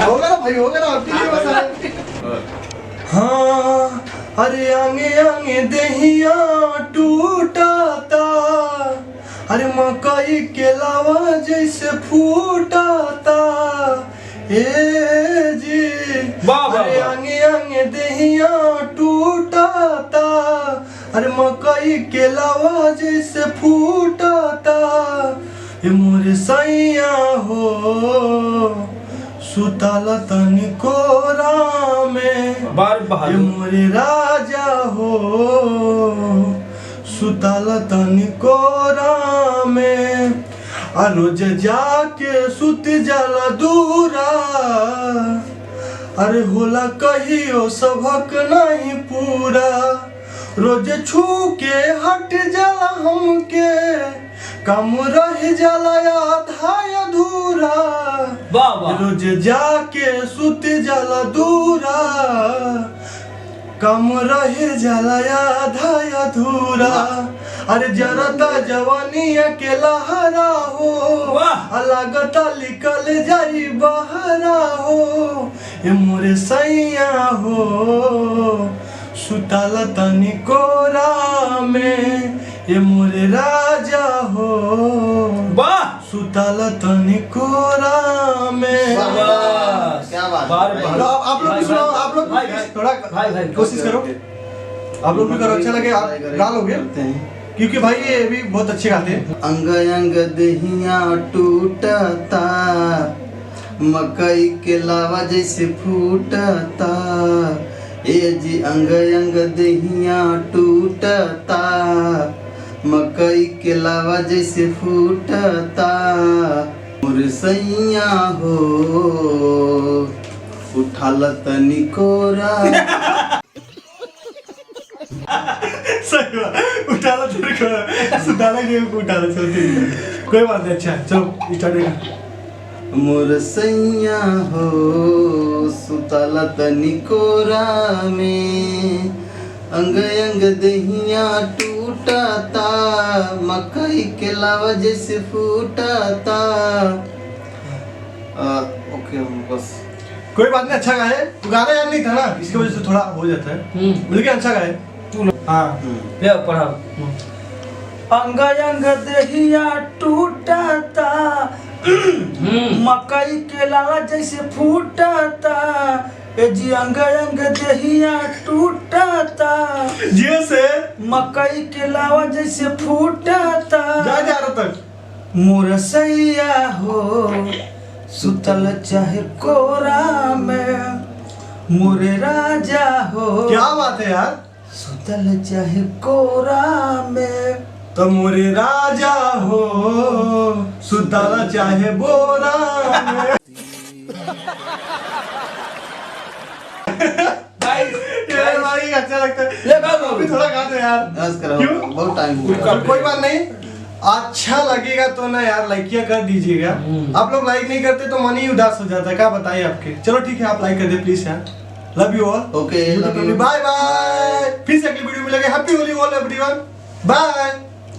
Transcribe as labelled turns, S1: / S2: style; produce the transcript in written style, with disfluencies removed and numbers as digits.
S1: होगा ना भाई, होगा ना। हाँ अरे आंगे आंगे दहिया टूटाता, अरे मकई के लावा जैसे फूटाता ए जी। अरे आंगे आंगे दहिया टूटाता, अरे मकई के लावा जैसे फूटाता ए मोरे सैया हो सुताला तनिको रामे ये मोरे राजा हो सुताला तनिको रामे रोज जाके सुत जाला दूरा, अरे होला कहियो सबक नहीं पूरा, रोज छू के हट जाला हमके कम रह जाला आधा अधूरा, रोज जाके सुत जाला दूरा कम रह जाला आधा अधूरा। अरे जरता जवानिया के लहरा हो लागता निकल जाई बहरा हो ये मोरे सैया हो सुताला तनिको रामे ये मोरे राजा हो सुताला तनिको रामे।
S2: क्या बात।
S1: आप लोग भी सुनो, आप लोग थोड़ा कोशिश करो, आप लोग भी करो, अच्छा लगे आप गा लोगे क्योंकि भाई ये भी बहुत अच्छे गाते हैं।
S2: अंग अंग दहिया टूटता, मकई के लावा जैसे फूटता ए जी। अंग अंग दहिया टूटता, मकई के लावा जैसे फूटता मोर सैया हो उठाला तनिको
S1: सही बात, उठाला तनिको सुताला नहीं उठाला, चलते कोई बात नहीं। अच्छा चलो स्टार्ट।
S2: मोर सैया हो सुताला तनिको रामे, अंग अंग दहिया टूटता, मकई के लावा जैसे फूटता। ओके बस
S1: कोई बात नहीं, अच्छा गाए। तू गाना याद नहीं था ना, इसकी वजह से थोड़ा हो जाता है, लेकिन अच्छा गाए। हाँ
S3: पढ़ा। अंग अंग दहिया टूटता, मकई के लावा जैसे फूटता ए जी। अंग अंग दहिया टूटता,
S1: जियो से
S3: मकई के लावा जैसे फूटता
S1: जा रहा तक
S3: मोर सैया हो सुतल चाहे कोरा में मोरे राजा हो।
S1: क्या बात है यार,
S3: सुतल चाहे कोरा में
S1: तो मोरे राजा हो सुताला चाहे बोरा में। भाई अच्छा लगता है, अभी थोड़ा गा दो यार। क्यों?
S2: बहुत टाइम हो गया।
S1: कोई बात नहीं, अच्छा लगेगा तो ना यार लाइकिया कर दीजिएगा। आप लोग लाइक नहीं करते तो मन ही उदास हो जाता है, क्या बताइए आपके। चलो ठीक है, आप लाइक कर दे प्लीज यार। Love you all.
S2: Okay,
S1: bye bye. फिर से अगली वीडियो में मिलेंगे। Happy Holi all everyone, by.